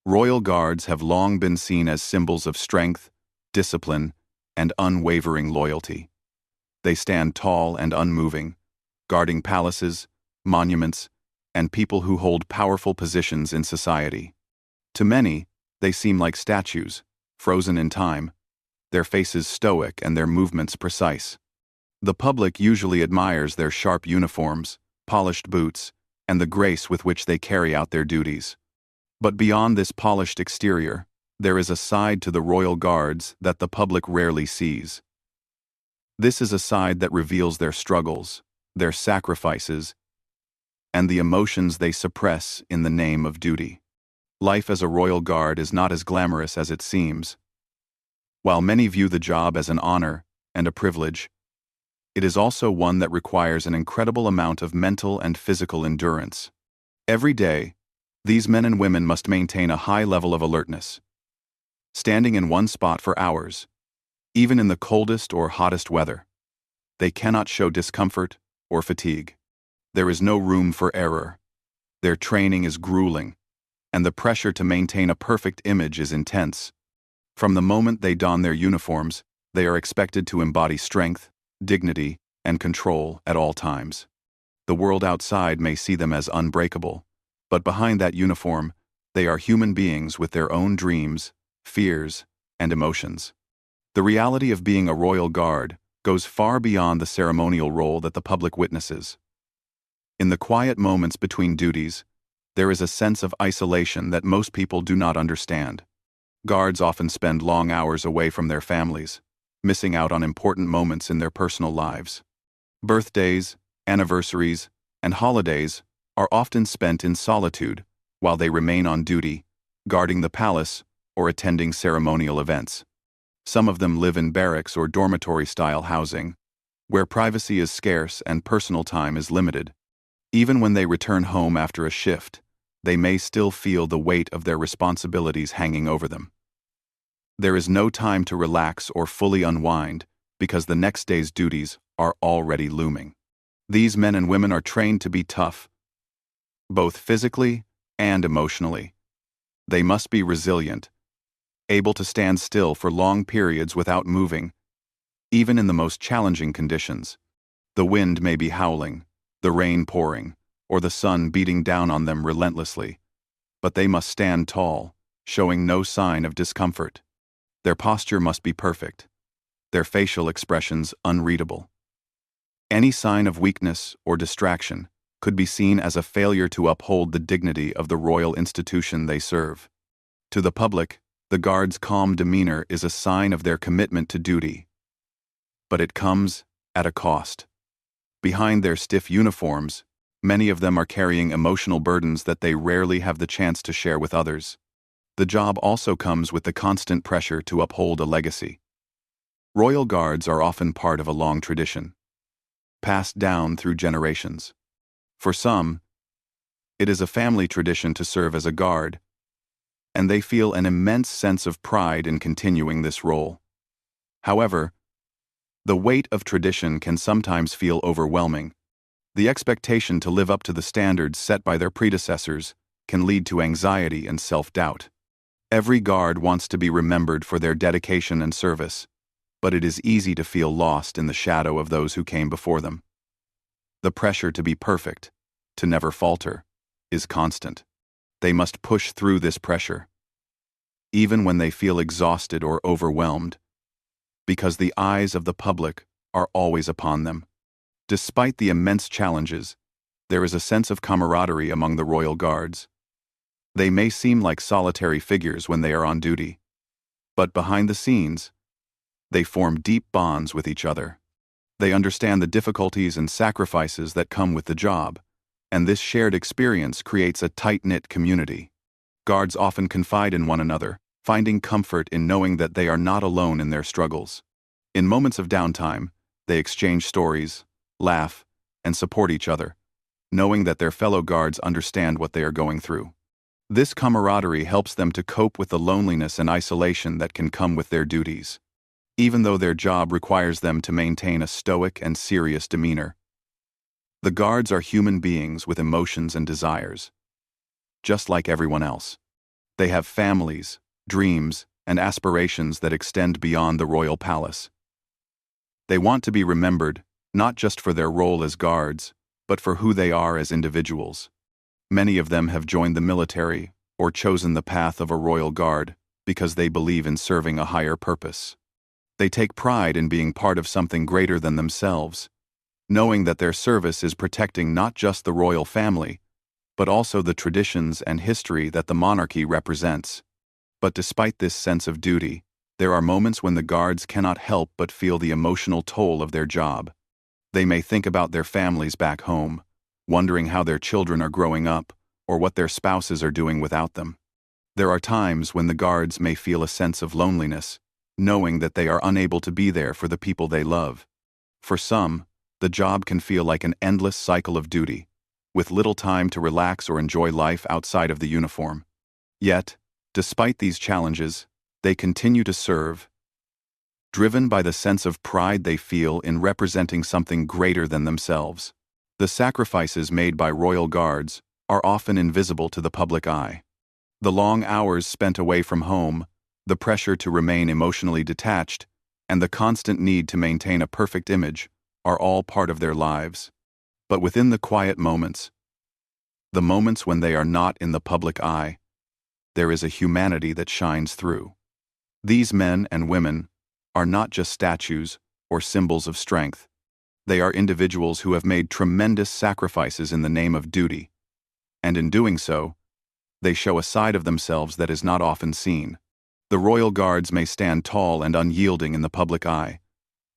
Royal guards have long been seen as symbols of strength, discipline, and unwavering loyalty. They stand tall and unmoving, guarding palaces, monuments, and people who hold powerful positions in society. To many, they seem like statues, frozen in time, their faces stoic and their movements precise. The public usually admires their sharp uniforms, polished boots, and the grace with which they carry out their duties. But beyond this polished exterior, there is a side to the royal guards that the public rarely sees. This is a side that reveals their struggles, their sacrifices, and the emotions they suppress in the name of duty. Life as a royal guard is not as glamorous as it seems. While many view the job as an honor and a privilege, it is also one that requires an incredible amount of mental and physical endurance. Every day, these men and women must maintain a high level of alertness, standing in one spot for hours, even in the coldest or hottest weather. They cannot show discomfort or fatigue. There is no room for error. Their training is grueling, and the pressure to maintain a perfect image is intense. From the moment they don their uniforms, they are expected to embody strength, dignity, and control at all times. The world outside may see them as unbreakable, but behind that uniform, they are human beings with their own dreams, fears, and emotions. The reality of being a royal guard goes far beyond the ceremonial role that the public witnesses. In the quiet moments between duties, there is a sense of isolation that most people do not understand. Guards often spend long hours away from their families, missing out on important moments in their personal lives. Birthdays, anniversaries, and holidays are often spent in solitude while they remain on duty, guarding the palace or attending ceremonial events. Some of them live in barracks or dormitory-style housing, where privacy is scarce and personal time is limited. Even when they return home after a shift, they may still feel the weight of their responsibilities hanging over them. There is no time to relax or fully unwind because the next day's duties are already looming. These men and women are trained to be tough, both physically and emotionally. They must be resilient, able to stand still for long periods without moving, even in the most challenging conditions. The wind may be howling, the rain pouring, or the sun beating down on them relentlessly, but they must stand tall, showing no sign of discomfort. Their posture must be perfect, their facial expressions unreadable. Any sign of weakness or distraction could be seen as a failure to uphold the dignity of the royal institution they serve. To the public, the guards' calm demeanor is a sign of their commitment to duty. But it comes at a cost. Behind their stiff uniforms, many of them are carrying emotional burdens that they rarely have the chance to share with others. The job also comes with the constant pressure to uphold a legacy. Royal guards are often part of a long tradition, passed down through generations. For some, it is a family tradition to serve as a guard, and they feel an immense sense of pride in continuing this role. However, the weight of tradition can sometimes feel overwhelming. The expectation to live up to the standards set by their predecessors can lead to anxiety and self-doubt. Every guard wants to be remembered for their dedication and service, but it is easy to feel lost in the shadow of those who came before them. The pressure to be perfect, to never falter, is constant. They must push through this pressure, even when they feel exhausted or overwhelmed, because the eyes of the public are always upon them. Despite the immense challenges, there is a sense of camaraderie among the royal guards. They may seem like solitary figures when they are on duty, but behind the scenes, they form deep bonds with each other. They understand the difficulties and sacrifices that come with the job, and this shared experience creates a tight-knit community. Guards often confide in one another, finding comfort in knowing that they are not alone in their struggles. In moments of downtime, they exchange stories, laugh, and support each other, knowing that their fellow guards understand what they are going through. This camaraderie helps them to cope with the loneliness and isolation that can come with their duties. Even though their job requires them to maintain a stoic and serious demeanor, the guards are human beings with emotions and desires, just like everyone else. They have families, dreams, and aspirations that extend beyond the royal palace. They want to be remembered, not just for their role as guards, but for who they are as individuals. Many of them have joined the military or chosen the path of a royal guard because they believe in serving a higher purpose. They take pride in being part of something greater than themselves, knowing that their service is protecting not just the royal family, but also the traditions and history that the monarchy represents. But despite this sense of duty, there are moments when the guards cannot help but feel the emotional toll of their job. They may think about their families back home, wondering how their children are growing up or what their spouses are doing without them. There are times when the guards may feel a sense of loneliness, knowing that they are unable to be there for the people they love. For some, the job can feel like an endless cycle of duty, with little time to relax or enjoy life outside of the uniform. Yet, despite these challenges, they continue to serve, driven by the sense of pride they feel in representing something greater than themselves. The sacrifices made by royal guards are often invisible to the public eye. The long hours spent away from home, the pressure to remain emotionally detached, and the constant need to maintain a perfect image are all part of their lives. But within the quiet moments, the moments when they are not in the public eye, there is a humanity that shines through. These men and women are not just statues or symbols of strength. They are individuals who have made tremendous sacrifices in the name of duty, and in doing so, they show a side of themselves that is not often seen. The royal guards may stand tall and unyielding in the public eye,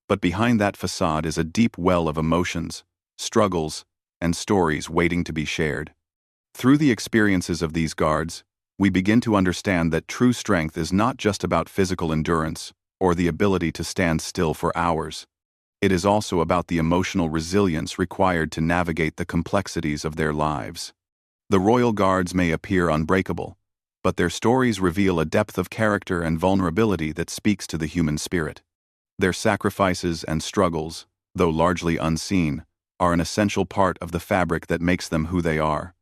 but behind that facade is a deep well of emotions, struggles, and stories waiting to be shared. Through the experiences of these guards, we begin to understand that true strength is not just about physical endurance or the ability to stand still for hours. It is also about the emotional resilience required to navigate the complexities of their lives. The royal guards may appear unbreakable, but their stories reveal a depth of character and vulnerability that speaks to the human spirit. Their sacrifices and struggles, though largely unseen, are an essential part of the fabric that makes them who they are.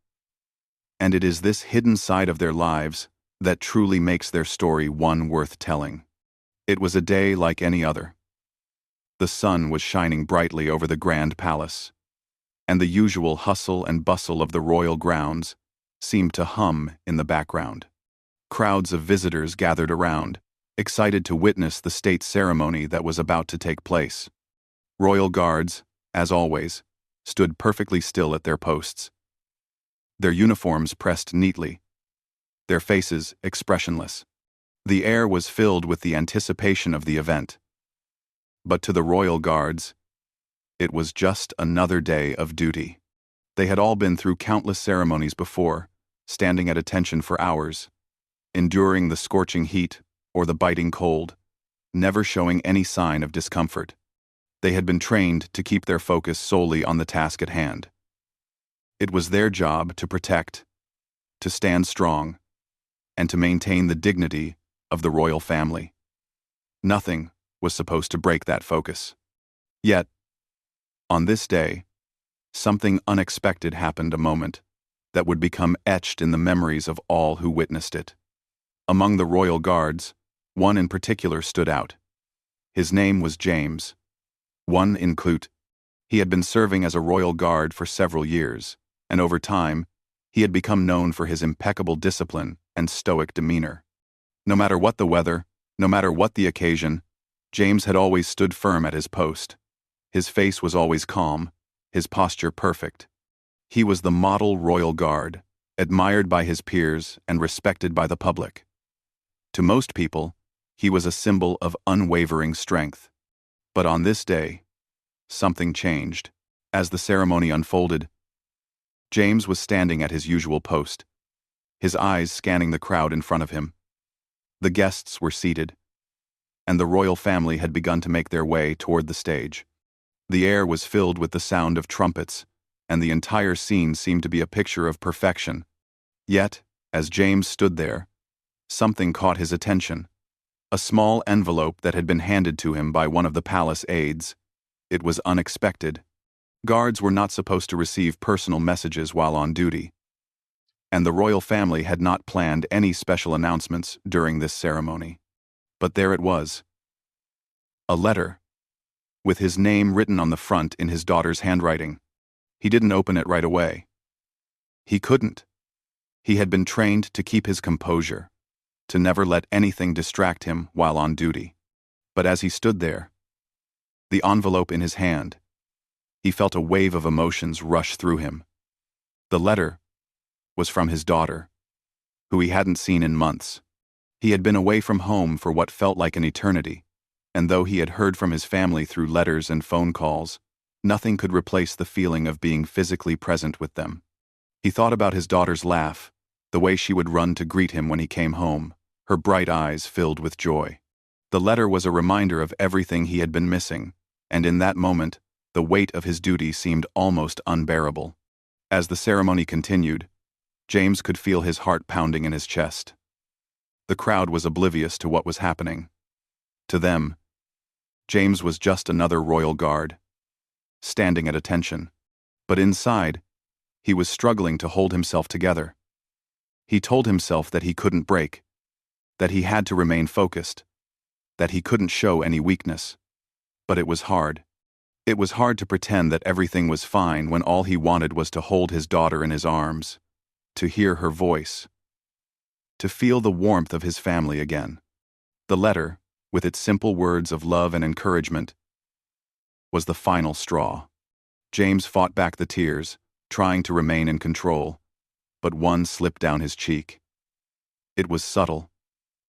And it is this hidden side of their lives that truly makes their story one worth telling. It was a day like any other. The sun was shining brightly over the grand palace, and the usual hustle and bustle of the royal grounds seemed to hum in the background. Crowds of visitors gathered around, excited to witness the state ceremony that was about to take place. Royal guards, as always, stood perfectly still at their posts, their uniforms pressed neatly, their faces expressionless. The air was filled with the anticipation of the event. But to the royal guards, it was just another day of duty. They had all been through countless ceremonies before, standing at attention for hours, enduring the scorching heat or the biting cold, never showing any sign of discomfort. They had been trained to keep their focus solely on the task at hand. It was their job to protect, to stand strong, and to maintain the dignity of the royal family. Nothing was supposed to break that focus. Yet, on this day, something unexpected happened, a moment that would become etched in the memories of all who witnessed it. Among the royal guards, one in particular stood out. His name was James. One inclut. He had been serving as a royal guard for several years, and over time, he had become known for his impeccable discipline and stoic demeanor. No matter what the weather, no matter what the occasion, James had always stood firm at his post. His face was always calm, his posture perfect. He was the model royal guard, admired by his peers and respected by the public. To most people, he was a symbol of unwavering strength. But on this day, something changed. As the ceremony unfolded, James was standing at his usual post, his eyes scanning the crowd in front of him. The guests were seated, and the royal family had begun to make their way toward the stage. The air was filled with the sound of trumpets, and the entire scene seemed to be a picture of perfection. Yet, as James stood there, something caught his attention. A small envelope that had been handed to him by one of the palace aides. It was unexpected. Guards were not supposed to receive personal messages while on duty. and the royal family had not planned any special announcements during this ceremony. But there it was. A letter, with his name written on the front in his daughter's handwriting. He didn't open it right away. He couldn't. He had been trained to keep his composure, to never let anything distract him while on duty. But as he stood there, the envelope in his hand, he felt a wave of emotions rush through him. The letter was from his daughter, who he hadn't seen in months. He had been away from home for what felt like an eternity, and though he had heard from his family through letters and phone calls, nothing could replace the feeling of being physically present with them. He thought about his daughter's laugh, the way she would run to greet him when he came home, her bright eyes filled with joy. The letter was a reminder of everything he had been missing, and in that moment, the weight of his duty seemed almost unbearable. As the ceremony continued, James could feel his heart pounding in his chest. The crowd was oblivious to what was happening. To them, James was just another royal guard, standing at attention. But inside, he was struggling to hold himself together. He told himself that he couldn't break, that he had to remain focused, that he couldn't show any weakness. But it was hard. It was hard to pretend that everything was fine when all he wanted was to hold his daughter in his arms, to hear her voice, to feel the warmth of his family again. The letter, with its simple words of love and encouragement, was the final straw. James fought back the tears, trying to remain in control, but one slipped down his cheek. It was subtle,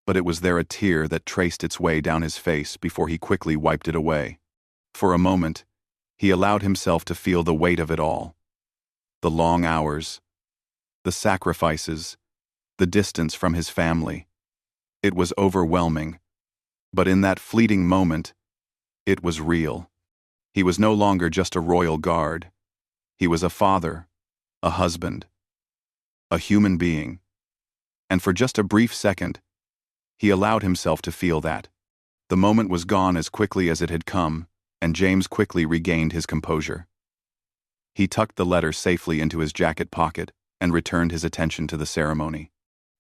but it was there a tear that traced its way down his face before he quickly wiped it away. For a moment, he allowed himself to feel the weight of it all. The long hours, the sacrifices, the distance from his family. It was overwhelming, but in that fleeting moment, it was real. He was no longer just a royal guard. He was a father, a husband, a human being. And for just a brief second, he allowed himself to feel that. The moment was gone as quickly as it had come, and James quickly regained his composure. He tucked the letter safely into his jacket pocket and returned his attention to the ceremony.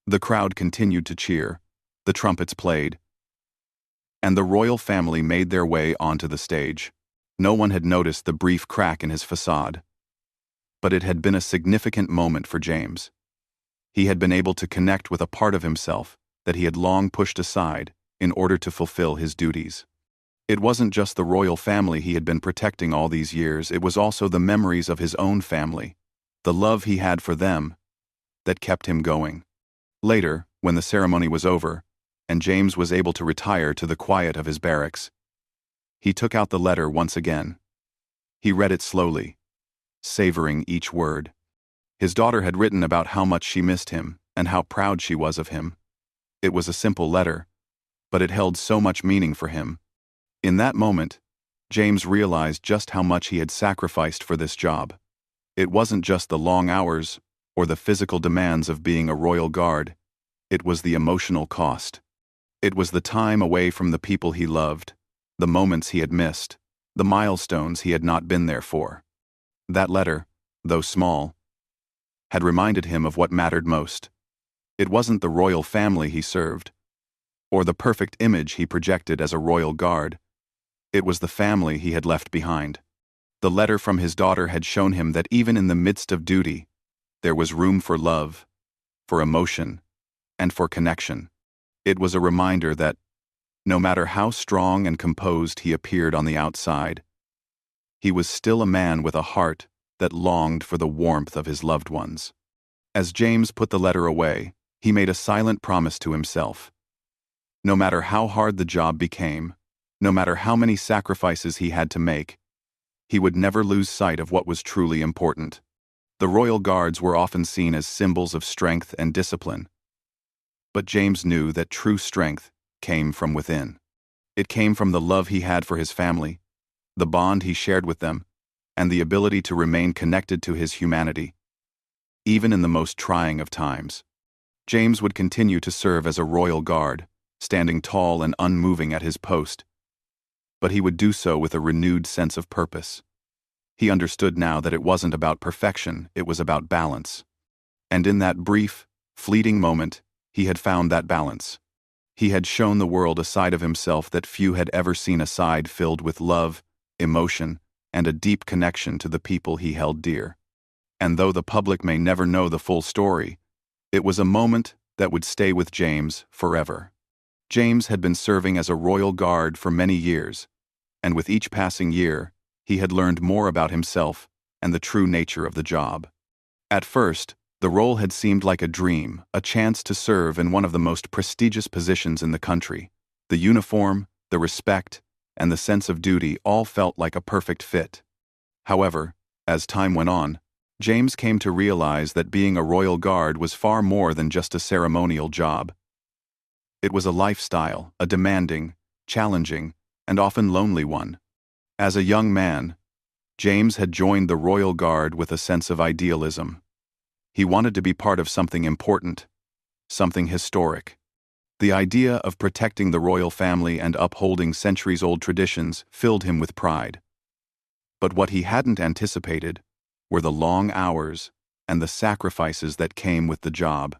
The crowd continued to cheer, the trumpets played, and the royal family made their way onto the stage. No one had noticed the brief crack in his facade, but it had been a significant moment for James. He had been able to connect with a part of himself that he had long pushed aside in order to fulfill his duties. It wasn't just the royal family he had been protecting all these years, it was also the memories of his own family, the love he had for them, that kept him going. Later, when the ceremony was over, and James was able to retire to the quiet of his barracks, he took out the letter once again. He read it slowly, savoring each word. His daughter had written about how much she missed him and how proud she was of him. It was a simple letter, but it held so much meaning for him. In that moment, James realized just how much he had sacrificed for this job. It wasn't just the long hours or the physical demands of being a royal guard. It was the emotional cost. It was the time away from the people he loved, the moments he had missed, the milestones he had not been there for. That letter, though small, had reminded him of what mattered most. It wasn't the royal family he served, or the perfect image he projected as a royal guard. It was the family he had left behind. The letter from his daughter had shown him that even in the midst of duty, there was room for love, for emotion, and for connection. It was a reminder that, no matter how strong and composed he appeared on the outside, he was still a man with a heart that longed for the warmth of his loved ones. As James put the letter away, he made a silent promise to himself. No matter how hard the job became, no matter how many sacrifices he had to make, he would never lose sight of what was truly important. The royal guards were often seen as symbols of strength and discipline. But James knew that true strength came from within. It came from the love he had for his family, the bond he shared with them, and the ability to remain connected to his humanity, even in the most trying of times. James would continue to serve as a royal guard, standing tall and unmoving at his post, but he would do so with a renewed sense of purpose. He understood now that it wasn't about perfection, it was about balance. And in that brief, fleeting moment, he had found that balance. He had shown the world a side of himself that few had ever seen, a side filled with love, emotion, and a deep connection to the people he held dear. And though the public may never know the full story, it was a moment that would stay with James forever. James had been serving as a royal guard for many years, and with each passing year, he had learned more about himself and the true nature of the job. At first, the role had seemed like a dream, a chance to serve in one of the most prestigious positions in the country. The uniform, the respect, and the sense of duty all felt like a perfect fit. However, as time went on, James came to realize that being a royal guard was far more than just a ceremonial job. It was a lifestyle, a demanding, challenging, and often lonely one. As a young man, James had joined the Royal Guard with a sense of idealism. He wanted to be part of something important, something historic. The idea of protecting the royal family and upholding centuries-old traditions filled him with pride. But what he hadn't anticipated were the long hours and the sacrifices that came with the job.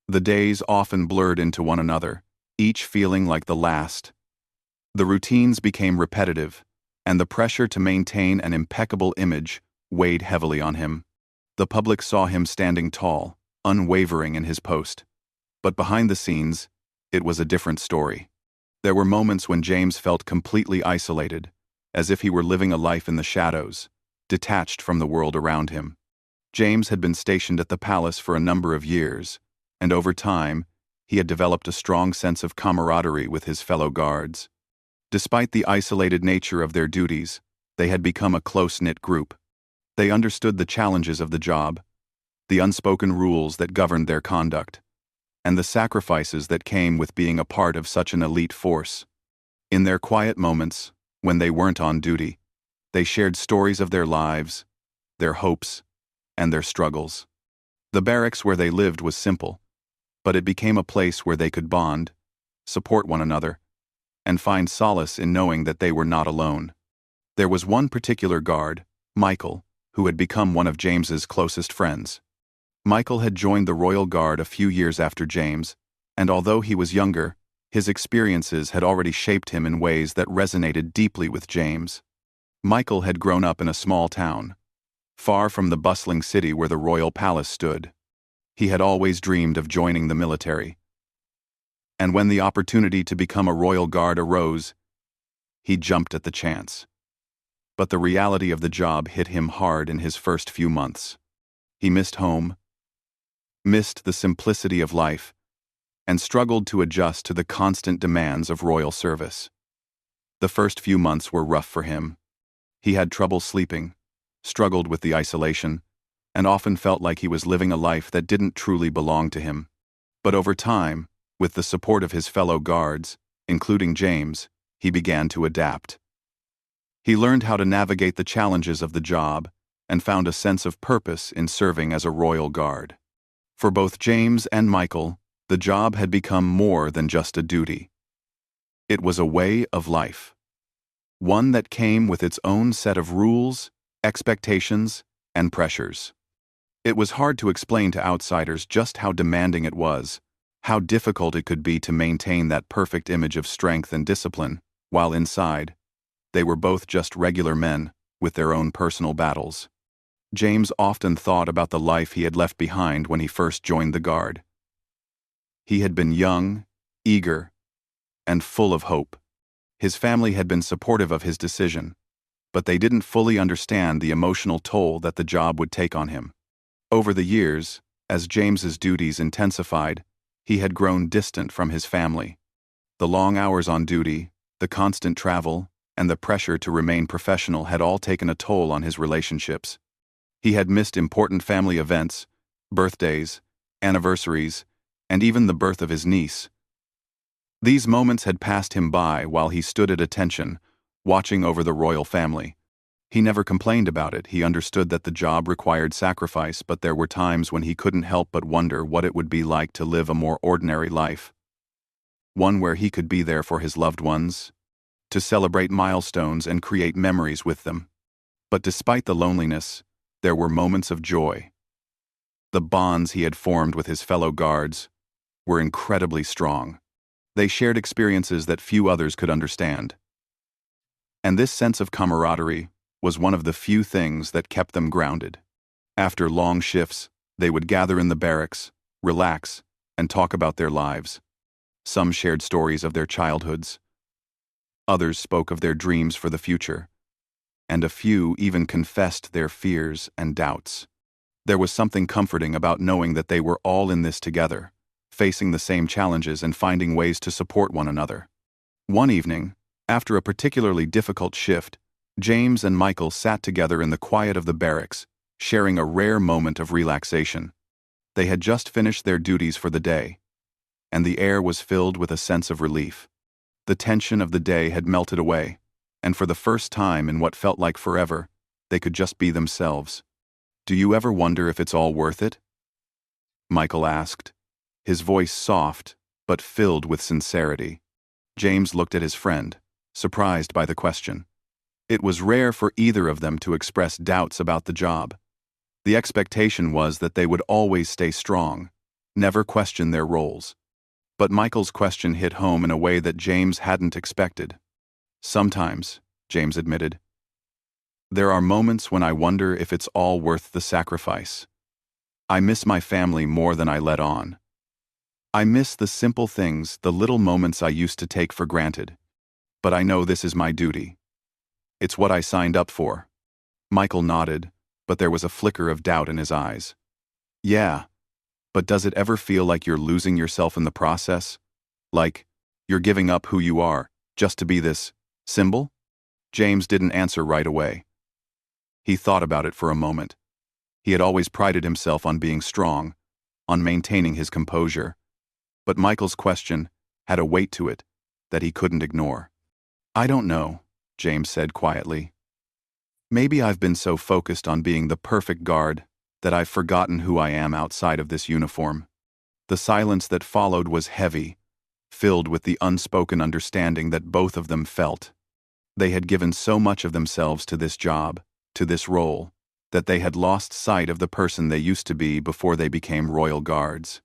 The days often blurred into one another, each feeling like the last. The routines became repetitive, and the pressure to maintain an impeccable image weighed heavily on him. The public saw him standing tall, unwavering in his post. But behind the scenes, it was a different story. There were moments when James felt completely isolated, as if he were living a life in the shadows, detached from the world around him. James had been stationed at the palace for a number of years, and over time, he had developed a strong sense of camaraderie with his fellow guards. Despite the isolated nature of their duties, they had become a close-knit group. They understood the challenges of the job, the unspoken rules that governed their conduct, and the sacrifices that came with being a part of such an elite force. In their quiet moments, when they weren't on duty, they shared stories of their lives, their hopes, and their struggles. The barracks where they lived was simple, but it became a place where they could bond, support one another, and find solace in knowing that they were not alone. There was one particular guard, Michael, who had become one of James's closest friends. Michael had joined the Royal Guard a few years after James, and although he was younger, his experiences had already shaped him in ways that resonated deeply with James. Michael had grown up in a small town, far from the bustling city where the royal palace stood. He had always dreamed of joining the military, and when the opportunity to become a royal guard arose, he jumped at the chance. But the reality of the job hit him hard in his first few months. He missed home, missed the simplicity of life, and struggled to adjust to the constant demands of royal service. The first few months were rough for him. He had trouble sleeping, struggled with the isolation, and often felt like he was living a life that didn't truly belong to him. But over time, with the support of his fellow guards, including James, he began to adapt. He learned how to navigate the challenges of the job and found a sense of purpose in serving as a royal guard. For both James and Michael, the job had become more than just a duty. It was a way of life, one that came with its own set of rules, expectations, and pressures. It was hard to explain to outsiders just how demanding it was, how difficult it could be to maintain that perfect image of strength and discipline, while inside, they were both just regular men with their own personal battles. James often thought about the life he had left behind when he first joined the Guard. He had been young, eager, and full of hope. His family had been supportive of his decision, but they didn't fully understand the emotional toll that the job would take on him. Over the years, as James's duties intensified, he had grown distant from his family. The long hours on duty, the constant travel, and the pressure to remain professional had all taken a toll on his relationships. He had missed important family events, birthdays, anniversaries, and even the birth of his niece. These moments had passed him by while he stood at attention, watching over the royal family. He never complained about it. He understood that the job required sacrifice, but there were times when he couldn't help but wonder what it would be like to live a more ordinary life. One where he could be there for his loved ones, to celebrate milestones and create memories with them. But despite the loneliness, there were moments of joy. The bonds he had formed with his fellow guards were incredibly strong. They shared experiences that few others could understand. And this sense of camaraderie was one of the few things that kept them grounded. After long shifts, they would gather in the barracks, relax, and talk about their lives. Some shared stories of their childhoods. Others spoke of their dreams for the future. And a few even confessed their fears and doubts. There was something comforting about knowing that they were all in this together, facing the same challenges and finding ways to support one another. One evening, after a particularly difficult shift, James and Michael sat together in the quiet of the barracks, sharing a rare moment of relaxation. They had just finished their duties for the day, and the air was filled with a sense of relief. The tension of the day had melted away, and for the first time in what felt like forever, they could just be themselves. "Do you ever wonder if it's all worth it?" Michael asked, his voice soft but filled with sincerity. James looked at his friend, surprised by the question. It was rare for either of them to express doubts about the job. The expectation was that they would always stay strong, never question their roles. But Michael's question hit home in a way that James hadn't expected. "Sometimes," James admitted, "there are moments when I wonder if it's all worth the sacrifice. I miss my family more than I let on. I miss the simple things, the little moments I used to take for granted. But I know this is my duty. It's what I signed up for." Michael nodded, but there was a flicker of doubt in his eyes. "Yeah, but does it ever feel like you're losing yourself in the process? Like you're giving up who you are just to be this symbol?" James didn't answer right away. He thought about it for a moment. He had always prided himself on being strong, on maintaining his composure. But Michael's question had a weight to it that he couldn't ignore. "I don't know," James said quietly. "Maybe I've been so focused on being the perfect guard that I've forgotten who I am outside of this uniform." The silence that followed was heavy, filled with the unspoken understanding that both of them felt. They had given so much of themselves to this job, to this role, that they had lost sight of the person they used to be before they became Royal Guards.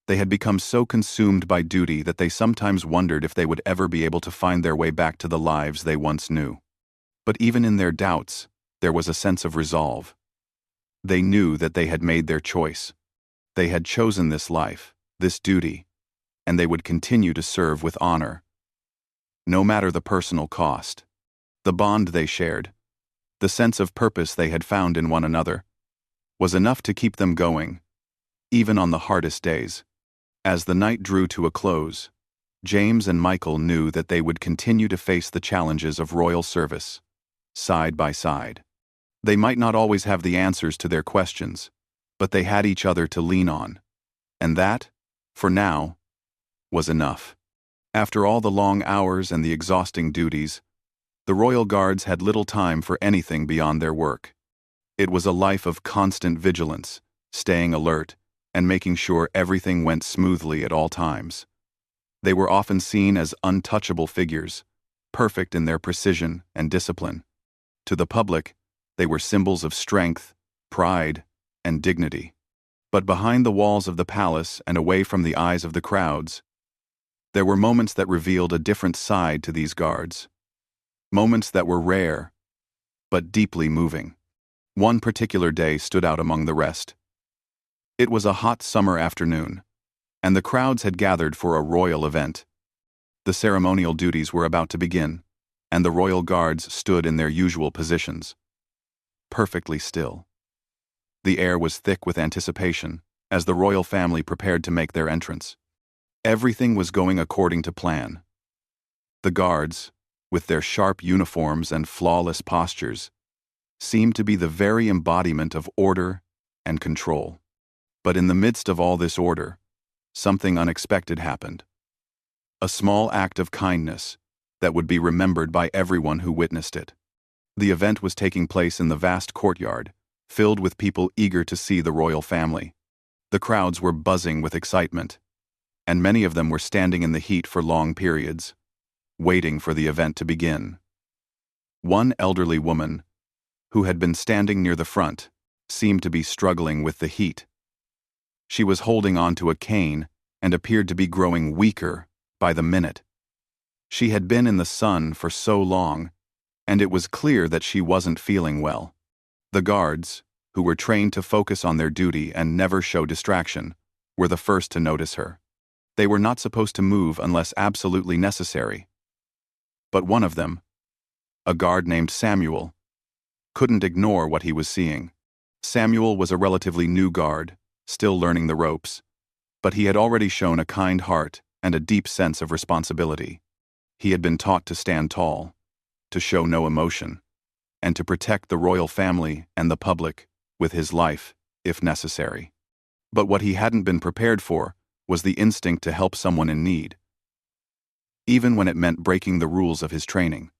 They had become so consumed by duty that they sometimes wondered if they would ever be able to find their way back to the lives they once knew. But even in their doubts, there was a sense of resolve. They knew that they had made their choice. They had chosen this life, this duty, and they would continue to serve with honor, no matter the personal cost. The bond they shared, the sense of purpose they had found in one another, was enough to keep them going, even on the hardest days. As the night drew to a close, James and Michael knew that they would continue to face the challenges of royal service, side by side. They might not always have the answers to their questions, but they had each other to lean on. And that, for now, was enough. After all the long hours and the exhausting duties, the Royal Guards had little time for anything beyond their work. It was a life of constant vigilance, staying alert, and making sure everything went smoothly at all times. They were often seen as untouchable figures, perfect in their precision and discipline. To the public, they were symbols of strength, pride, and dignity. But behind the walls of the palace and away from the eyes of the crowds, there were moments that revealed a different side to these guards. Moments that were rare, but deeply moving. One particular day stood out among the rest. It was a hot summer afternoon, and the crowds had gathered for a royal event. The ceremonial duties were about to begin, and the royal guards stood in their usual positions, perfectly still. The air was thick with anticipation as the royal family prepared to make their entrance. Everything was going according to plan. The guards, with their sharp uniforms and flawless postures, seemed to be the very embodiment of order and control. But in the midst of all this order, something unexpected happened. A small act of kindness that would be remembered by everyone who witnessed it. The event was taking place in the vast courtyard, filled with people eager to see the royal family. The crowds were buzzing with excitement, and many of them were standing in the heat for long periods, waiting for the event to begin. One elderly woman, who had been standing near the front, seemed to be struggling with the heat. She was holding onto a cane and appeared to be growing weaker by the minute. She had been in the sun for so long, and it was clear that she wasn't feeling well. The guards, who were trained to focus on their duty and never show distraction, were the first to notice her. They were not supposed to move unless absolutely necessary. But one of them, a guard named Samuel, couldn't ignore what he was seeing. Samuel was a relatively new guard, still learning the ropes, but he had already shown a kind heart and a deep sense of responsibility. He had been taught to stand tall, to show no emotion, and to protect the royal family and the public with his life, if necessary. But what he hadn't been prepared for was the instinct to help someone in need, even when it meant breaking the rules of his training.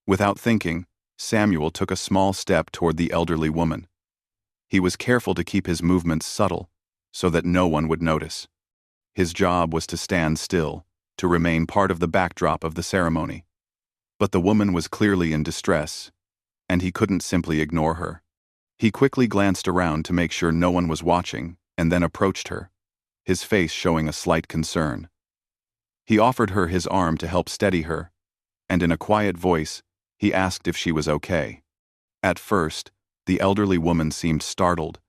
Without thinking, Samuel took a small step toward the elderly woman. He was careful to keep his movements subtle, so that no one would notice. His job was to stand still, to remain part of the backdrop of the ceremony. But the woman was clearly in distress, and he couldn't simply ignore her. He quickly glanced around to make sure no one was watching, and then approached her, his face showing a slight concern. He offered her his arm to help steady her, and in a quiet voice, he asked if she was okay. At first, the elderly woman seemed startled,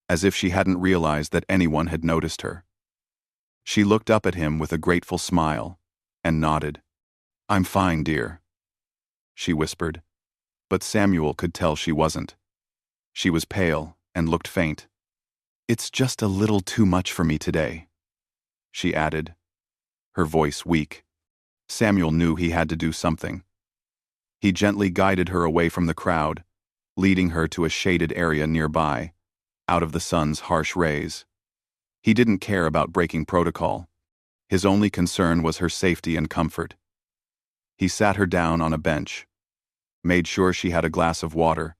as if she hadn't realized that anyone had noticed her. She looked up at him with a grateful smile, and nodded. "I'm fine, dear," she whispered, but Samuel could tell she wasn't. She was pale and looked faint. "It's just a little too much for me today," she added, her voice weak. Samuel knew he had to do something. He gently guided her away from the crowd, leading her to a shaded area nearby, out of the sun's harsh rays. He didn't care about breaking protocol. His only concern was her safety and comfort. He sat her down on a bench, made sure she had a glass of water,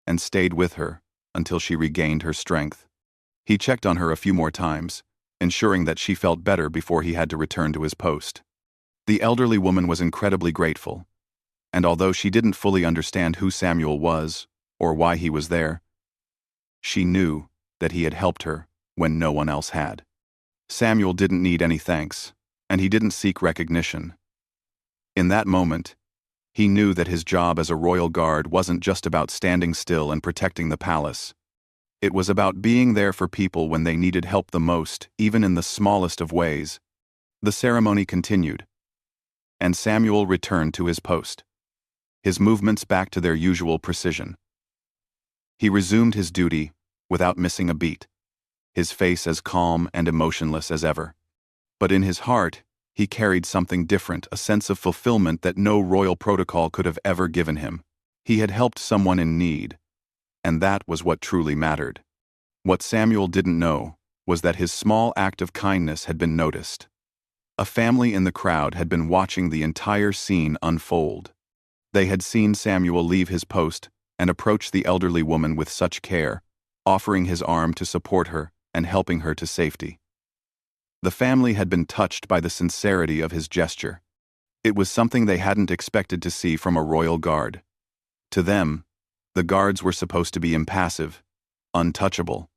and stayed with her until she regained her strength. He checked on her a few more times, ensuring that she felt better before he had to return to his post. The elderly woman was incredibly grateful, and although she didn't fully understand who Samuel was or why he was there, she knew that he had helped her when no one else had. Samuel didn't need any thanks, and he didn't seek recognition. In that moment, he knew that his job as a royal guard wasn't just about standing still and protecting the palace. It was about being there for people when they needed help the most, even in the smallest of ways. The ceremony continued, and Samuel returned to his post, his movements back to their usual precision. He resumed his duty without missing a beat, his face as calm and emotionless as ever. But in his heart, he carried something different, a sense of fulfillment that no royal protocol could have ever given him. He had helped someone in need, and that was what truly mattered. What Samuel didn't know was that his small act of kindness had been noticed. A family in the crowd had been watching the entire scene unfold. They had seen Samuel leave his post and approach the elderly woman with such care, offering his arm to support her and helping her to safety. The family had been touched by the sincerity of his gesture. It was something they hadn't expected to see from a royal guard. To them, the guards were supposed to be impassive, untouchable.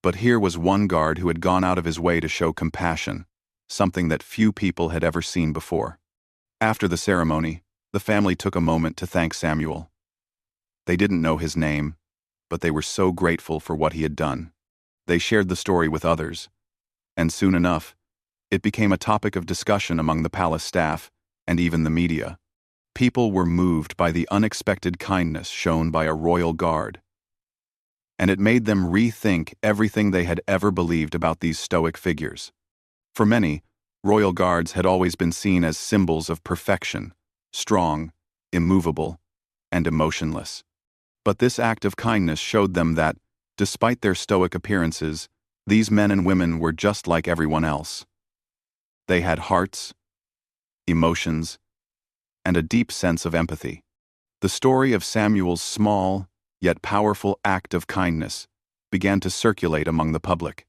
But here was one guard who had gone out of his way to show compassion, something that few people had ever seen before. After the ceremony, the family took a moment to thank Samuel. They didn't know his name, but they were so grateful for what he had done. They shared the story with others, and soon enough, it became a topic of discussion among the palace staff and even the media. People were moved by the unexpected kindness shown by a royal guard, and it made them rethink everything they had ever believed about these stoic figures. For many, royal guards had always been seen as symbols of perfection, strong, immovable, and emotionless. But this act of kindness showed them that, despite their stoic appearances, these men and women were just like everyone else. They had hearts, emotions, and a deep sense of empathy. The story of Samuel's small, yet powerful act of kindness began to circulate among the public,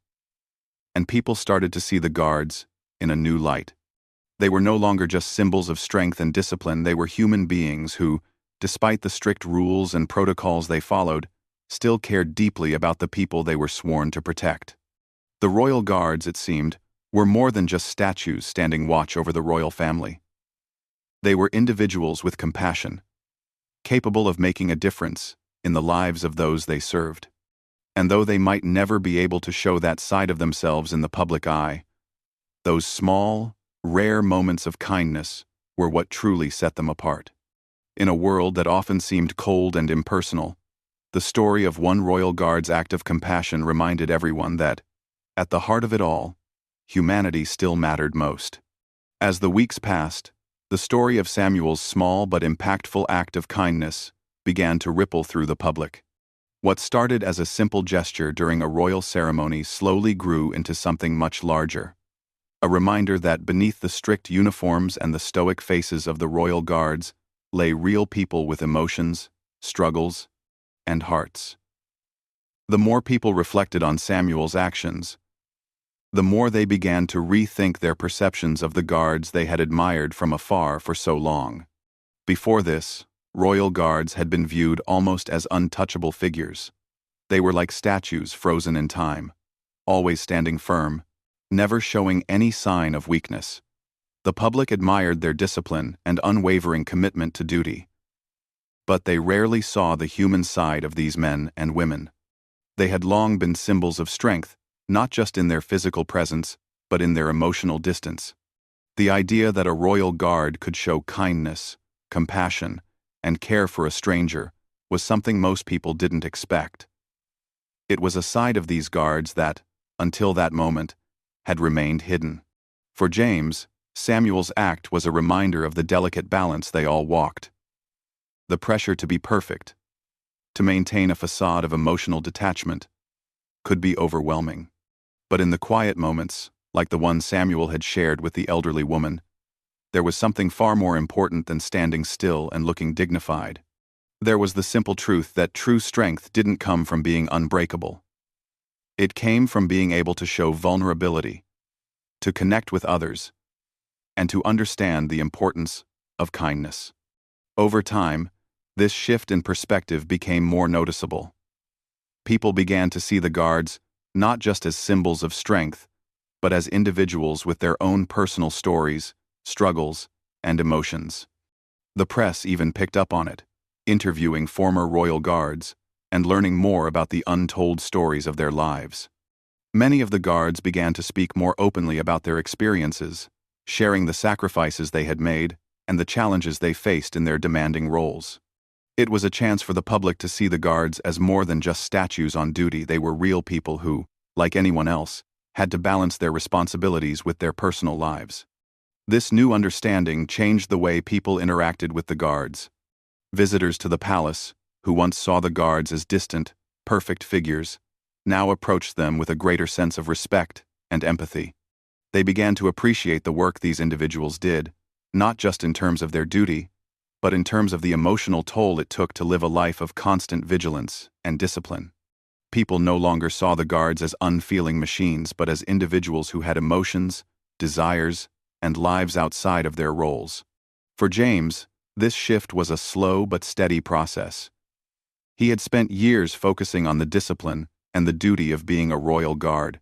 and people started to see the guards in a new light. They were no longer just symbols of strength and discipline. They were human beings who, despite the strict rules and protocols they followed, still cared deeply about the people they were sworn to protect. The royal guards, it seemed, were more than just statues standing watch over the royal family. They were individuals with compassion, capable of making a difference in the lives of those they served. And though they might never be able to show that side of themselves in the public eye, those small, rare moments of kindness were what truly set them apart. In a world that often seemed cold and impersonal, the story of one royal guard's act of compassion reminded everyone that, at the heart of it all, humanity still mattered most. As the weeks passed, the story of Samuel's small but impactful act of kindness began to ripple through the public. What started as a simple gesture during a royal ceremony slowly grew into something much larger. A reminder that beneath the strict uniforms and the stoic faces of the royal guards lay real people with emotions, struggles, and hearts. The more people reflected on Samuel's actions, the more they began to rethink their perceptions of the guards they had admired from afar for so long. Before this, royal guards had been viewed almost as untouchable figures. They were like statues frozen in time, always standing firm, never showing any sign of weakness. The public admired their discipline and unwavering commitment to duty. But they rarely saw the human side of these men and women. They had long been symbols of strength, not just in their physical presence, but in their emotional distance. The idea that a royal guard could show kindness, compassion, and care for a stranger was something most people didn't expect. It was a side of these guards that, until that moment, had remained hidden. For James, Samuel's act was a reminder of the delicate balance they all walked. The pressure to be perfect, to maintain a facade of emotional detachment, could be overwhelming. But in the quiet moments, like the one Samuel had shared with the elderly woman, there was something far more important than standing still and looking dignified. There was the simple truth that true strength didn't come from being unbreakable. It came from being able to show vulnerability, to connect with others, and to understand the importance of kindness. Over time, this shift in perspective became more noticeable. People began to see the guards not just as symbols of strength, but as individuals with their own personal stories, struggles, and emotions. The press even picked up on it, interviewing former royal guards and learning more about the untold stories of their lives. Many of the guards began to speak more openly about their experiences, sharing the sacrifices they had made and the challenges they faced in their demanding roles. It was a chance for the public to see the guards as more than just statues on duty. They were real people who, like anyone else, had to balance their responsibilities with their personal lives. This new understanding changed the way people interacted with the guards. Visitors to the palace, who once saw the guards as distant, perfect figures, now approached them with a greater sense of respect and empathy. They began to appreciate the work these individuals did, not just in terms of their duty, but in terms of the emotional toll it took to live a life of constant vigilance and discipline. People no longer saw the guards as unfeeling machines, but as individuals who had emotions, desires, and lives outside of their roles. For James, this shift was a slow but steady process. He had spent years focusing on the discipline and the duty of being a royal guard,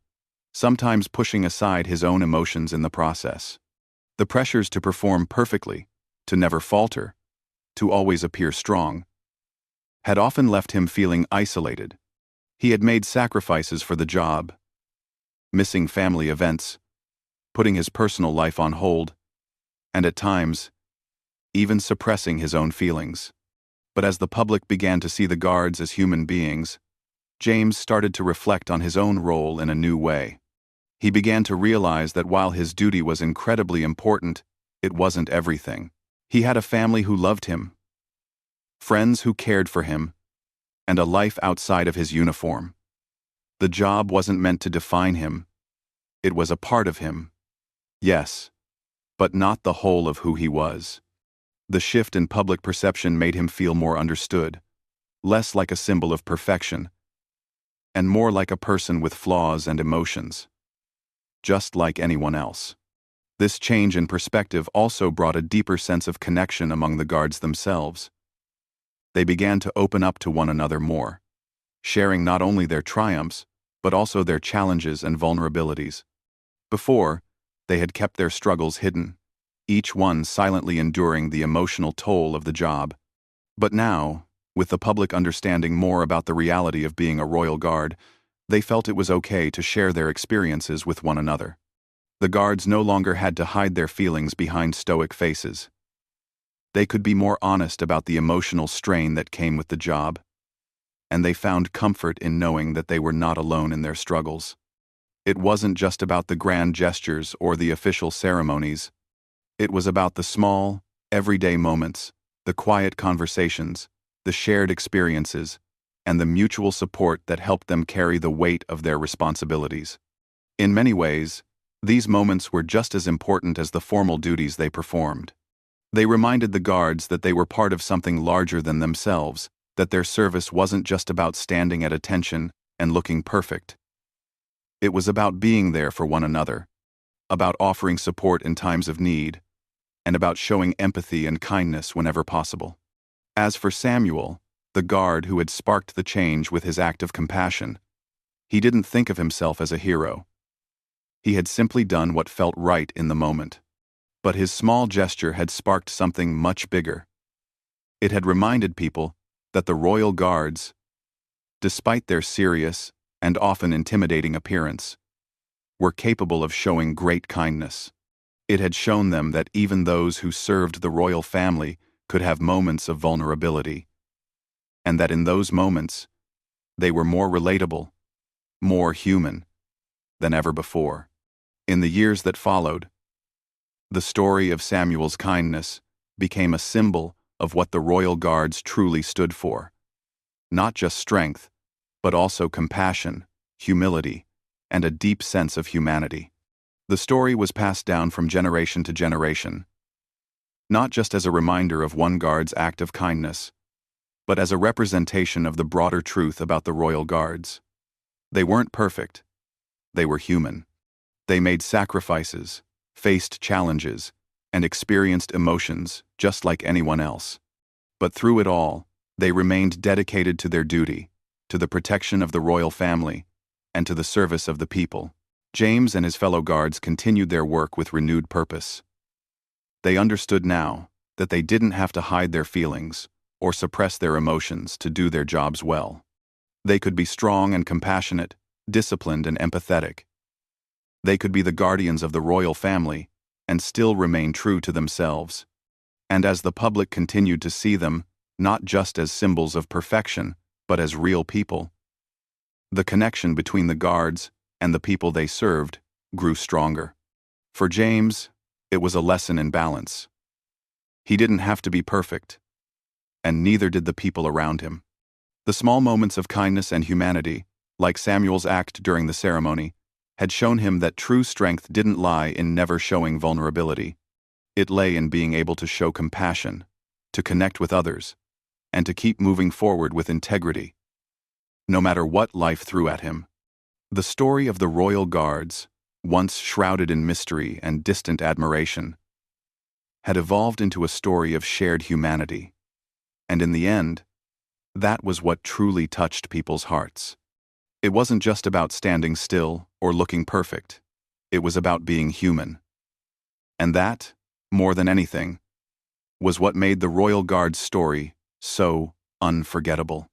sometimes pushing aside his own emotions in the process. The pressures to perform perfectly, to never falter, to always appear strong, had often left him feeling isolated. He had made sacrifices for the job, missing family events, putting his personal life on hold, and at times, even suppressing his own feelings. But as the public began to see the guards as human beings, James started to reflect on his own role in a new way. He began to realize that while his duty was incredibly important, it wasn't everything. He had a family who loved him, friends who cared for him, and a life outside of his uniform. The job wasn't meant to define him. It was a part of him. Yes, but not the whole of who he was. The shift in public perception made him feel more understood, less like a symbol of perfection, and more like a person with flaws and emotions, just like anyone else. This change in perspective also brought a deeper sense of connection among the guards themselves. They began to open up to one another more, sharing not only their triumphs, but also their challenges and vulnerabilities. Before, they had kept their struggles hidden, each one silently enduring the emotional toll of the job. But now, with the public understanding more about the reality of being a royal guard, they felt it was okay to share their experiences with one another. The guards no longer had to hide their feelings behind stoic faces. They could be more honest about the emotional strain that came with the job, and they found comfort in knowing that they were not alone in their struggles. It wasn't just about the grand gestures or the official ceremonies. It was about the small, everyday moments, the quiet conversations, the shared experiences, and the mutual support that helped them carry the weight of their responsibilities. In many ways, these moments were just as important as the formal duties they performed. They reminded the guards that they were part of something larger than themselves, that their service wasn't just about standing at attention and looking perfect. It was about being there for one another, about offering support in times of need, and about showing empathy and kindness whenever possible. As for Samuel, the guard who had sparked the change with his act of compassion, he didn't think of himself as a hero. He had simply done what felt right in the moment. But his small gesture had sparked something much bigger. It had reminded people that the royal guards, despite their serious and often intimidating appearance, were capable of showing great kindness. It had shown them that even those who served the royal family could have moments of vulnerability, and that in those moments, they were more relatable, more human than ever before. In the years that followed, the story of Samuel's kindness became a symbol of what the royal guards truly stood for. Not just strength, but also compassion, humility, and a deep sense of humanity. The story was passed down from generation to generation, not just as a reminder of one guard's act of kindness, but as a representation of the broader truth about the royal guards. They weren't perfect. They were human. They made sacrifices, faced challenges, and experienced emotions just like anyone else. But through it all, they remained dedicated to their duty, to the protection of the royal family, and to the service of the people. James and his fellow guards continued their work with renewed purpose. They understood now that they didn't have to hide their feelings or suppress their emotions to do their jobs well. They could be strong and compassionate, disciplined and empathetic. They could be the guardians of the royal family and still remain true to themselves. And as the public continued to see them, not just as symbols of perfection, but as real people, the connection between the guards and the people they served grew stronger. For James, it was a lesson in balance. He didn't have to be perfect, and neither did the people around him. The small moments of kindness and humanity, like Samuel's act during the ceremony, had shown him that true strength didn't lie in never showing vulnerability. It lay in being able to show compassion, to connect with others, and to keep moving forward with integrity, no matter what life threw at him. The story of the royal guards, once shrouded in mystery and distant admiration, had evolved into a story of shared humanity. And in the end, that was what truly touched people's hearts. It wasn't just about standing still or looking perfect. It was about being human. And that, more than anything, was what made the Royal Guard's story so unforgettable.